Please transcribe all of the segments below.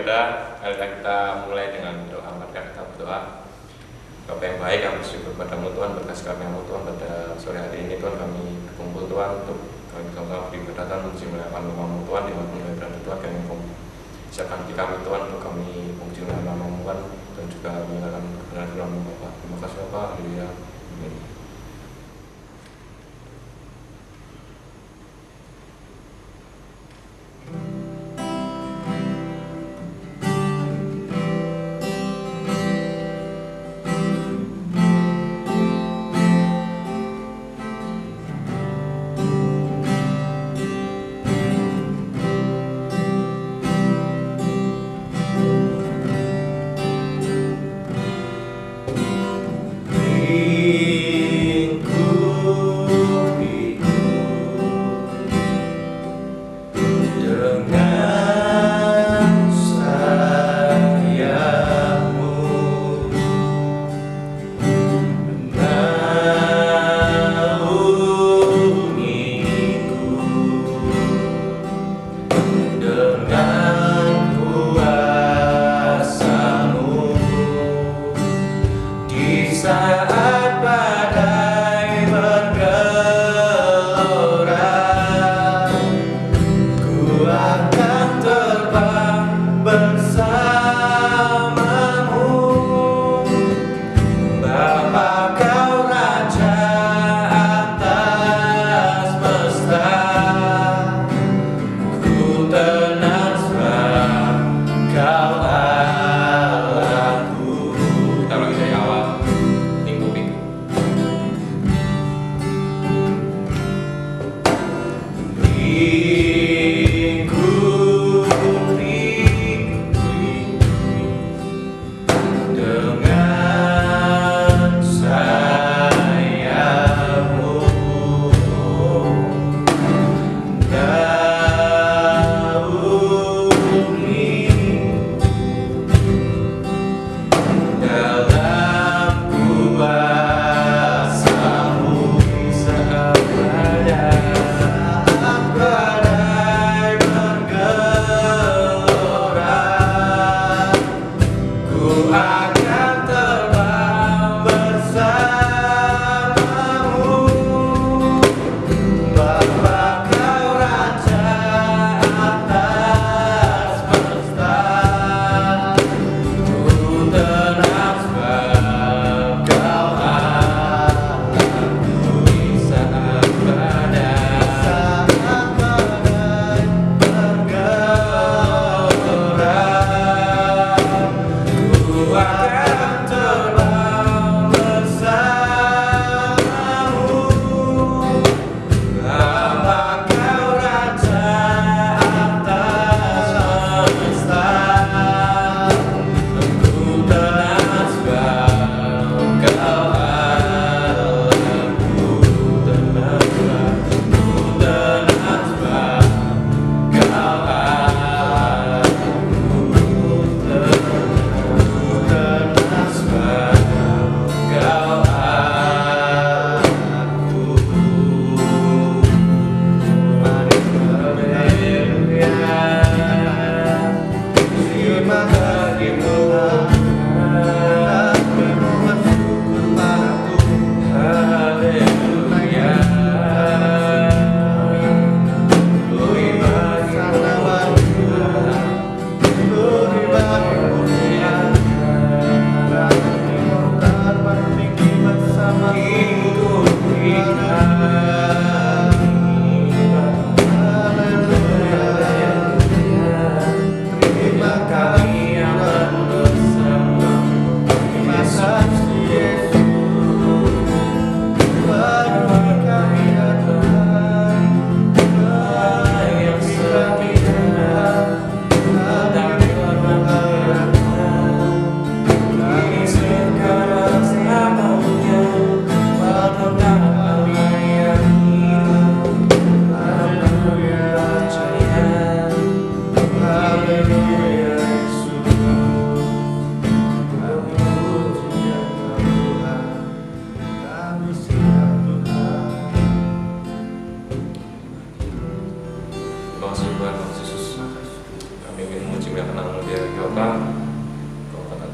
beribadah, marilah kita mulai dengan doa. Mari kita berdoa. Bapa yang baik, kami bersyukur padamu Tuhan, berkat karuniamu Tuhan pada sore hari ini Tuhan kami berkumpul Tuhan untuk kami sama-sama beribadah Tuhan, memuji memuliakan nama-Mu Tuhan, di mana kami berada Tuhan, kami siapkan hati kami Tuhan untuk kami memuji memuliakan nama-Mu Tuhan dan juga menyatakan kebenaran firman-Mu Bapa. Terima kasih Bapa, haleluya. Amin.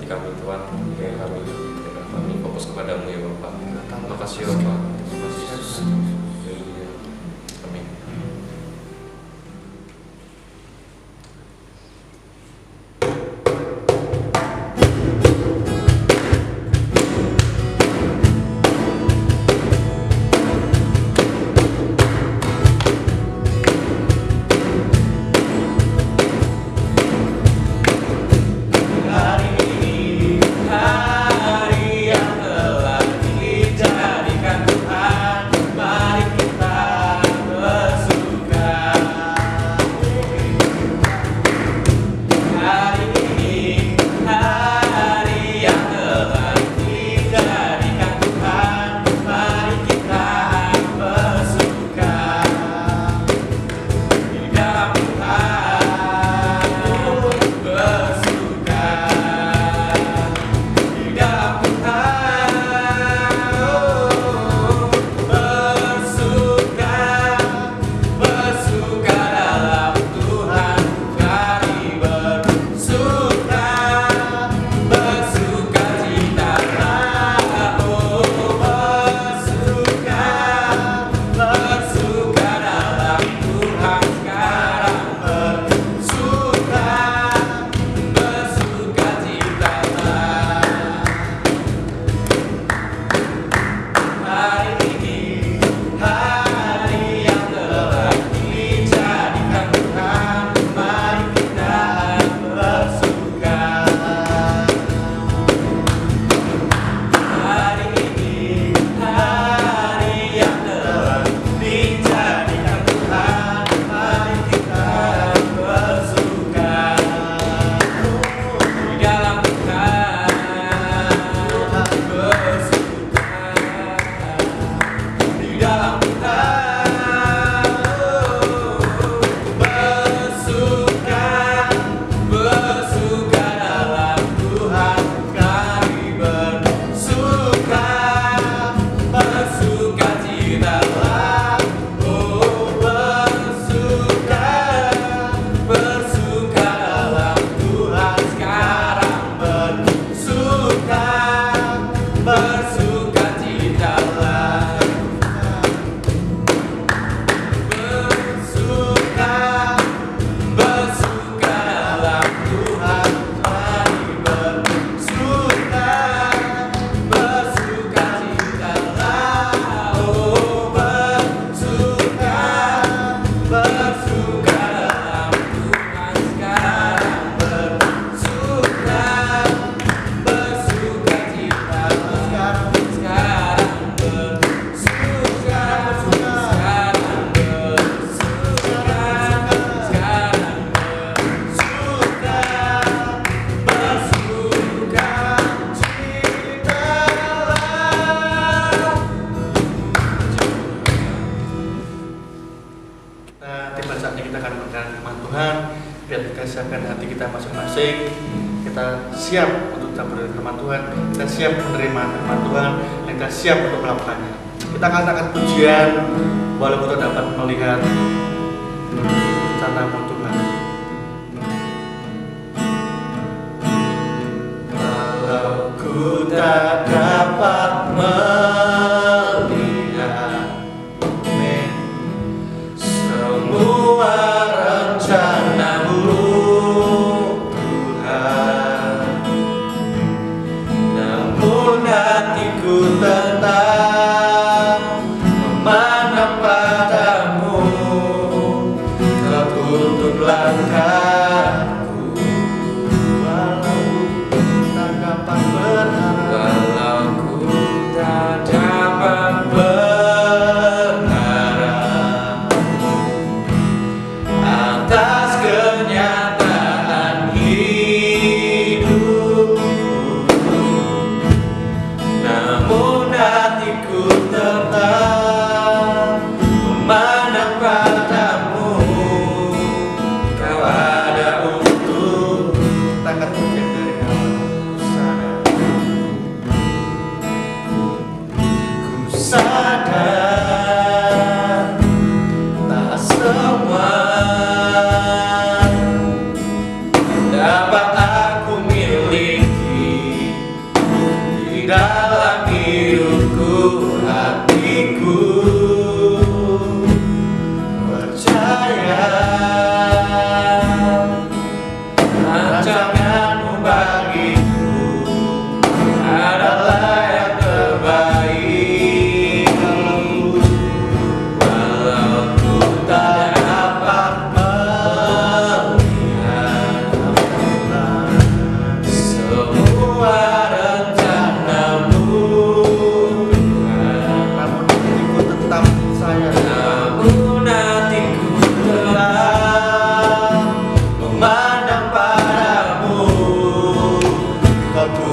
hati kami Tuhan, biar kami fokus kepadamu ya Bapak. Terima kasih ya Bapak. Terima kasih. Amin. siapkan hati kita masing-masing. Kita siap untuk berdoa firman Tuhan, kita siap menerima firman Tuhan, dan kita siap untuk melakukannya. Kita katakan pujian walaupun kita dapat melihat rencana Tuhan. Kalau ku tak dapat melihat semua rencana-Mu Tuhan, namun hatiku tetap memandang padamu. Kau tuntun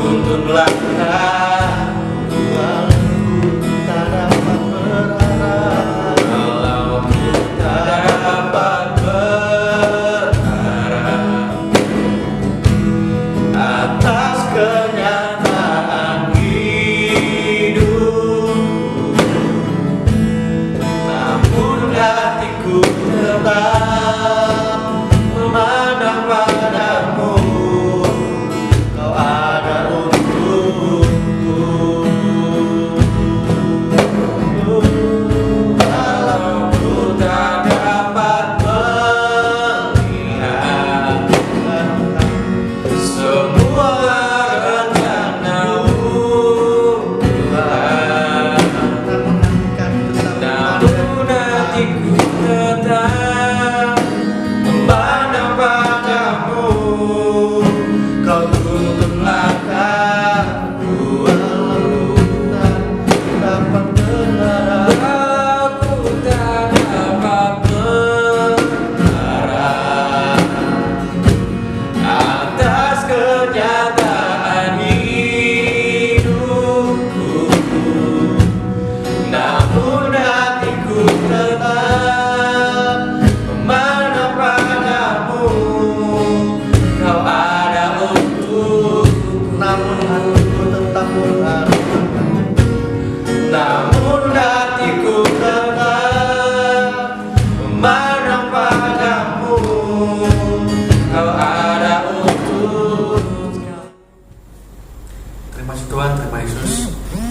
tuntunlah aku, walau tak dapat berharap, Kalau ku tak dapat berharap atas kenyataan hidup, namun hatiku tetap memandang padamu. Kau ada untukku. Kalau ku tak dapat melihat semua rencana-Mu Tuhan, namun hatiku tetap memandang padamu. Kau tuntunlah aku, walau tak dapat berharap. Aku tak dapat berharap atas kenyataan hidupku, namun hatiku tetap memandang padamu. Kau ada untukku, Namun hatiku tetap berharap, namun hatiku tetap memandang padamu. Kau ada untukku. Terima kasih Tuhan, terima Yesus.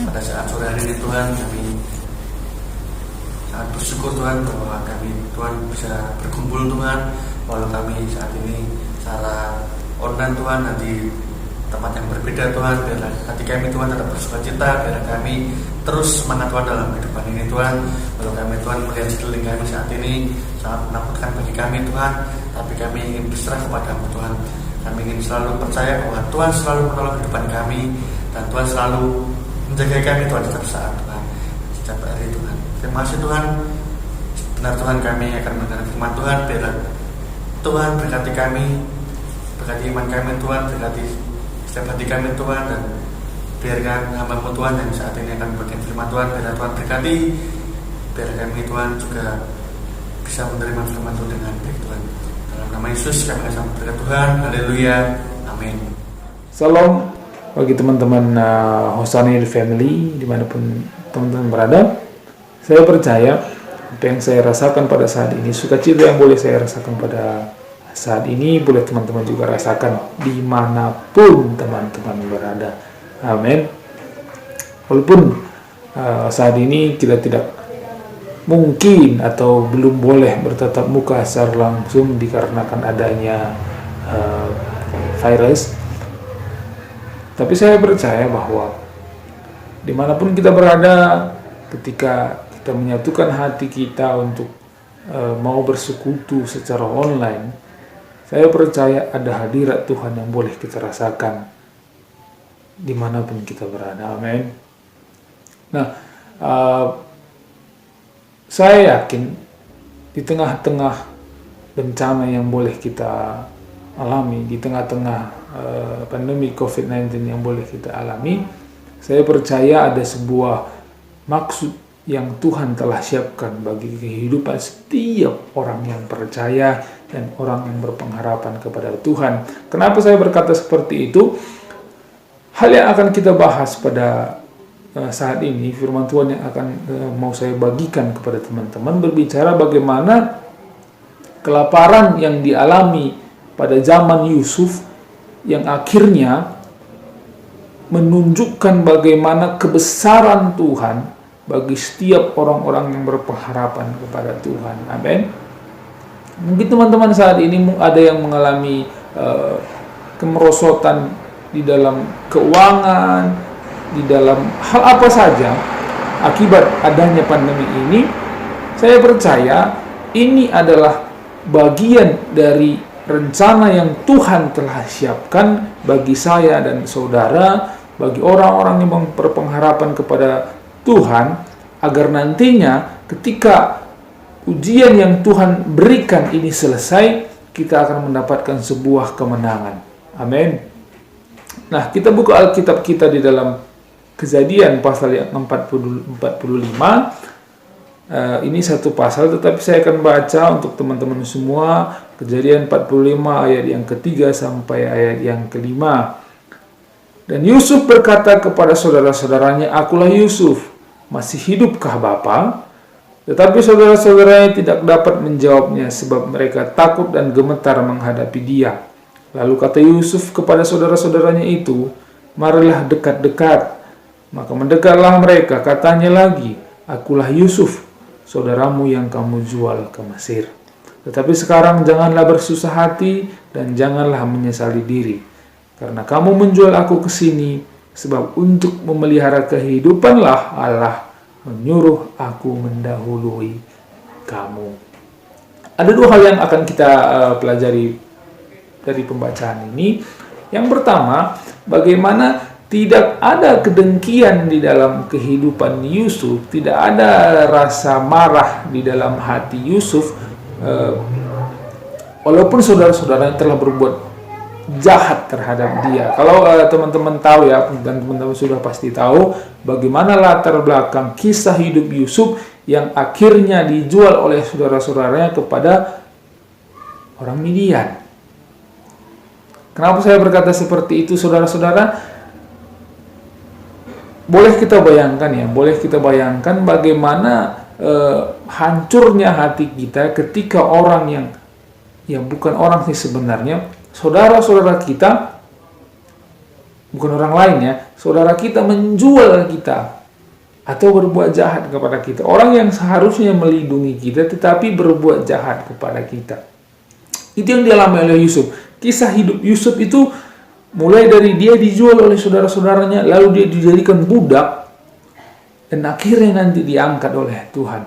Pada saat sore hari ini Tuhan, kami sangat bersyukur Tuhan bahwa kami Tuhan bisa berkumpul Tuhan, walau kami saat ini secara online Tuhan, nanti tempat yang berbeda Tuhan. Biarlah hati kami Tuhan tetap bersukacita, biarlah kami terus semangat Tuhan dalam kehidupan ini Tuhan. Walau kami Tuhan melihat sekeliling kami saat ini sangat menakutkan bagi kami Tuhan, tapi kami ingin berserah kepadamu Tuhan. Kami ingin selalu percaya bahwa Tuhan selalu menolong kehidupan kami, dan Tuhan selalu menjaga kami Tuhan setiap saat Tuhan, setiap hari Tuhan. Terima kasih Tuhan. Benar Tuhan, kami akan mendengar firman Tuhan. Biarlah Tuhan berkati kami, berkati iman kami Tuhan, berkati setiap hati kami Tuhan, dan biarkan hamba-Mu Tuhan yang saat ini akan berbagi firman Tuhan, biarlah Tuhan berkati, biar kami Tuhan juga bisa menerima firman Tuhan dengan baik Tuhan. Dalam nama Yesus kami akan berkat Tuhan. Haleluya. Amin. Salam bagi teman-teman Hosanil Family dimanapun teman-teman berada. Saya percaya apa yang saya rasakan pada saat ini, sukacita yang boleh saya rasakan pada saat ini, boleh teman-teman juga rasakan dimanapun teman-teman berada. Amin. Walaupun saat ini kita tidak mungkin atau belum boleh bertatap muka secara langsung dikarenakan adanya virus, tapi saya percaya bahwa dimanapun kita berada, ketika kita menyatukan hati kita untuk mau bersekutu secara online, saya percaya ada hadirat Tuhan yang boleh kita rasakan dimanapun kita berada. Amin. Nah, saya yakin di tengah-tengah bencana yang boleh kita alami, di tengah-tengah pandemi COVID-19 yang boleh kita alami, saya percaya ada sebuah maksud yang Tuhan telah siapkan bagi kehidupan setiap orang yang percaya dan orang yang berpengharapan kepada Tuhan. Kenapa saya berkata seperti itu? Hal yang akan kita bahas pada saat ini, firman Tuhan yang akan mau saya bagikan kepada teman-teman, berbicara bagaimana kelaparan yang dialami pada zaman Yusuf yang akhirnya menunjukkan bagaimana kebesaran Tuhan bagi setiap orang-orang yang berpengharapan kepada Tuhan. Amin. Mungkin teman-teman saat ini ada yang mengalami kemerosotan di dalam keuangan, di dalam hal apa saja akibat adanya pandemi ini. Saya percaya ini adalah bagian dari rencana yang Tuhan telah siapkan bagi saya dan saudara, bagi orang-orang yang berpengharapan kepada Tuhan, agar nantinya ketika ujian yang Tuhan berikan ini selesai, kita akan mendapatkan sebuah kemenangan. Amin. Nah, kita buka Alkitab kita di dalam Kejadian pasal yang 45. Ini satu pasal, tetapi saya akan baca untuk teman-teman semua. Kejadian 45 ayat yang ketiga sampai ayat yang kelima. Dan Yusuf berkata kepada saudara-saudaranya, "Akulah Yusuf, masih hidupkah Bapa?" Tetapi saudara-saudaranya tidak dapat menjawabnya, sebab mereka takut dan gemetar menghadapi dia. Lalu kata Yusuf kepada saudara-saudaranya itu, "Marilah dekat-dekat." Maka mendekatlah mereka, katanya lagi, "Akulah Yusuf, saudaramu yang kamu jual ke Mesir. Tetapi sekarang janganlah bersusah hati dan janganlah menyesali diri, karena kamu menjual aku ke sini, sebab untuk memelihara kehidupanlah Allah menyuruh aku mendahului kamu." Ada dua hal yang akan kita pelajari dari pembacaan ini. Yang pertama, bagaimana tidak ada kedengkian di dalam kehidupan Yusuf, tidak ada rasa marah di dalam hati Yusuf, walaupun saudara-saudaranya telah berbuat jahat terhadap dia. Kalau teman-teman tahu ya, dan teman-teman sudah pasti tahu bagaimana latar belakang kisah hidup Yusuf yang akhirnya dijual oleh saudara-saudaranya kepada orang Midian. Kenapa saya berkata seperti itu, saudara-saudara? Boleh kita bayangkan bagaimana hancurnya hati kita ketika orang yang bukan orang sih sebenarnya, saudara-saudara kita, bukan orang lain ya, saudara kita menjual kita atau berbuat jahat kepada kita. Orang yang seharusnya melindungi kita tetapi berbuat jahat kepada kita. Itu yang dialami oleh Yusuf. Kisah hidup Yusuf itu mulai dari dia dijual oleh saudara-saudaranya, lalu dia dijadikan budak, dan akhirnya nanti diangkat oleh Tuhan.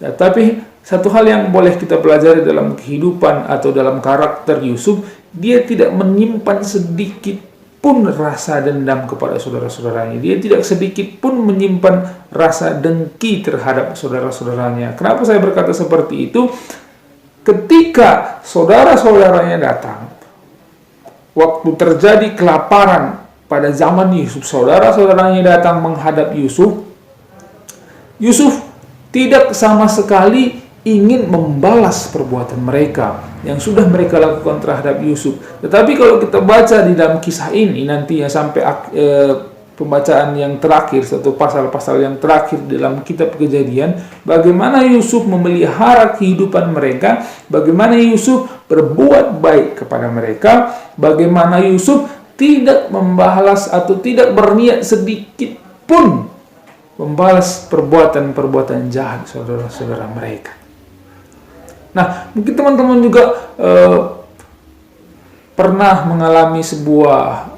Nah, tapi satu hal yang boleh kita pelajari dalam kehidupan atau dalam karakter Yusuf, dia tidak menyimpan sedikit pun rasa dendam kepada saudara-saudaranya. Dia tidak sedikit pun menyimpan rasa dengki terhadap saudara-saudaranya. Kenapa saya berkata seperti itu? Ketika saudara-saudaranya datang, waktu terjadi kelaparan pada zaman Yusuf, saudara-saudaranya datang menghadap Yusuf. Yusuf tidak sama sekali ingin membalas perbuatan mereka yang sudah mereka lakukan terhadap Yusuf. Tetapi kalau kita baca di dalam kisah ini nanti ya sampai pembacaan yang terakhir, satu pasal-pasal yang terakhir dalam kitab Kejadian, bagaimana Yusuf memelihara kehidupan mereka, bagaimana Yusuf berbuat baik kepada mereka, bagaimana Yusuf tidak membalas atau tidak berniat sedikit pun membalas perbuatan-perbuatan jahat saudara-saudara mereka. Nah, mungkin teman-teman juga pernah mengalami sebuah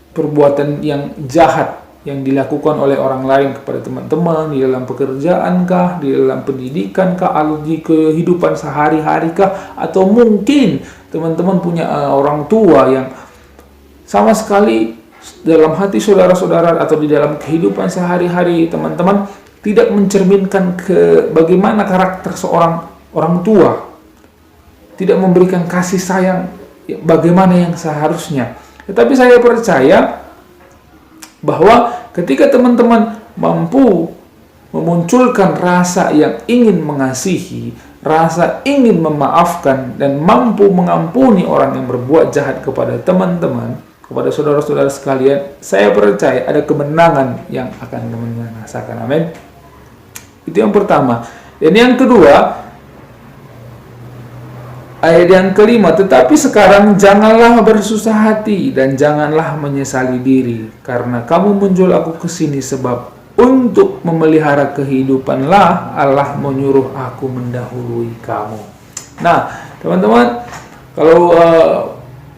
perbuatan yang jahat yang dilakukan oleh orang lain kepada teman-teman di dalam pekerjaan kah, di dalam pendidikan kah, atau di kehidupan sehari-hari kah, atau mungkin teman-teman punya orang tua yang sama sekali dalam hati saudara-saudara atau di dalam kehidupan sehari-hari teman-teman tidak mencerminkan bagaimana karakter seorang orang tua, tidak memberikan kasih sayang bagaimana yang seharusnya. Tetapi saya percaya bahwa ketika teman-teman mampu memunculkan rasa yang ingin mengasihi, rasa ingin memaafkan, dan mampu mengampuni orang yang berbuat jahat kepada teman-teman, kepada saudara-saudara sekalian, saya percaya ada kemenangan yang akan teman-teman rasakan. Amin. Itu yang pertama. Dan yang kedua, ayat yang kelima, "Tetapi sekarang janganlah bersusah hati dan janganlah menyesali diri, karena kamu menjual aku ke sini, sebab untuk memelihara kehidupanlah Allah menyuruh aku mendahului kamu." Nah, teman-teman, kalau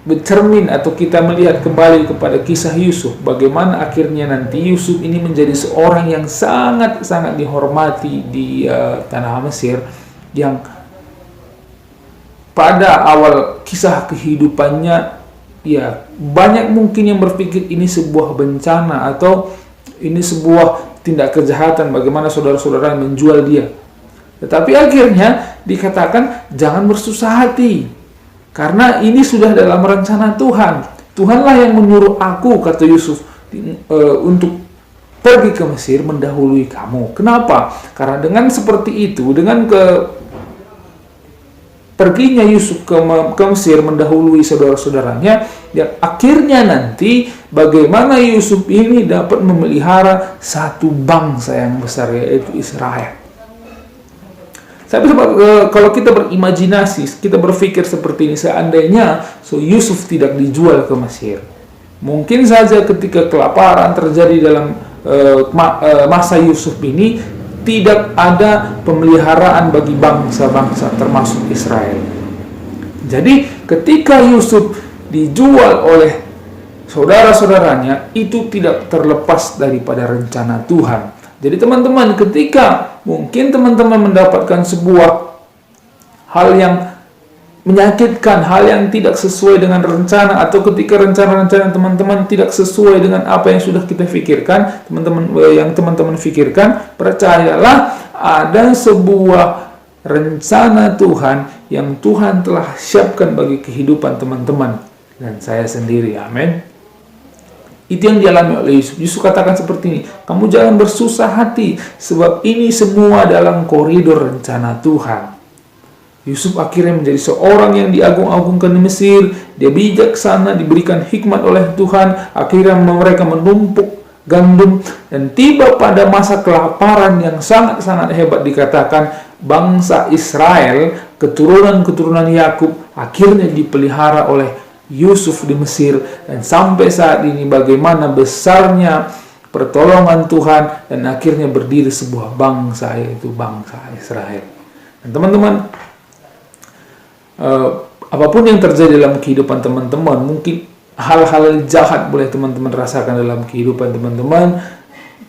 bercermin atau kita melihat kembali kepada kisah Yusuf, bagaimana akhirnya nanti Yusuf ini menjadi seorang yang sangat-sangat dihormati di tanah Mesir, yang pada awal kisah kehidupannya ya banyak mungkin yang berpikir ini sebuah bencana atau ini sebuah tindak kejahatan, bagaimana saudara-saudara menjual dia. Tetapi akhirnya dikatakan jangan bersusah hati, karena ini sudah dalam rencana Tuhan. Tuhanlah yang menyuruh aku, kata Yusuf, untuk pergi ke Mesir mendahului kamu. Kenapa? Karena dengan seperti itu, dengan perginya Yusuf ke Mesir mendahului saudara-saudaranya, dan akhirnya nanti bagaimana Yusuf ini dapat memelihara satu bangsa yang besar, yaitu Israel. Kalau kita berimajinasi, kita berpikir seperti ini, seandainya Yusuf tidak dijual ke Mesir, mungkin saja ketika kelaparan terjadi dalam masa Yusuf ini, tidak ada pemeliharaan bagi bangsa-bangsa termasuk Israel. Jadi ketika Yusuf dijual oleh saudara-saudaranya, itu tidak terlepas daripada rencana Tuhan. Jadi teman-teman, ketika mungkin teman-teman mendapatkan sebuah hal yang menyakitkan, hal yang tidak sesuai dengan rencana, atau ketika rencana-rencana teman-teman tidak sesuai dengan apa yang sudah kita pikirkan, teman-teman pikirkan, percayalah ada sebuah rencana Tuhan yang Tuhan telah siapkan bagi kehidupan teman-teman dan saya sendiri. Amin. Itu yang dialami oleh Yusuf. Yusuf katakan seperti ini, kamu jangan bersusah hati, sebab ini semua dalam koridor rencana Tuhan. Yusuf akhirnya menjadi seorang yang diagung-agungkan di Mesir. Dia bijaksana, diberikan hikmat oleh Tuhan. Akhirnya mereka menumpuk gandum, dan tiba pada masa kelaparan yang sangat-sangat hebat. Dikatakan bangsa Israel, keturunan-keturunan Yakub, akhirnya dipelihara oleh Yusuf di Mesir, dan sampai saat ini bagaimana besarnya pertolongan Tuhan, dan akhirnya berdiri sebuah bangsa, yaitu bangsa Israel. Dan teman-teman, apapun yang terjadi dalam kehidupan teman-teman, mungkin hal-hal jahat boleh teman-teman rasakan dalam kehidupan teman-teman.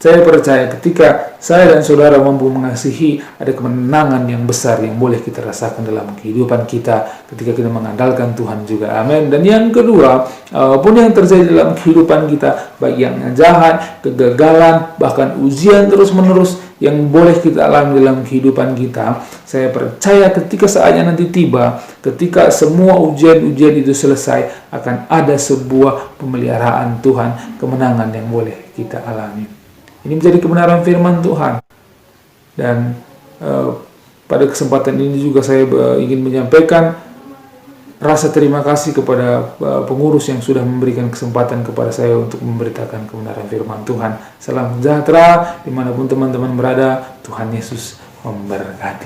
Saya percaya ketika saya dan saudara mampu mengasihi, ada kemenangan yang besar yang boleh kita rasakan dalam kehidupan kita ketika kita mengandalkan Tuhan juga. Amin. Dan yang kedua, apapun yang terjadi dalam kehidupan kita, baik yang jahat, kegagalan, bahkan ujian terus-menerus yang boleh kita alami dalam kehidupan kita, saya percaya ketika saatnya nanti tiba, ketika semua ujian-ujian itu selesai, akan ada sebuah pemeliharaan Tuhan, kemenangan yang boleh kita alami. Ini menjadi kebenaran firman Tuhan. Dan pada kesempatan ini juga saya ingin menyampaikan rasa terima kasih kepada pengurus yang sudah memberikan kesempatan kepada saya untuk memberitakan kebenaran firman Tuhan. Salam sejahtera dimanapun teman-teman berada. Tuhan Yesus memberkati.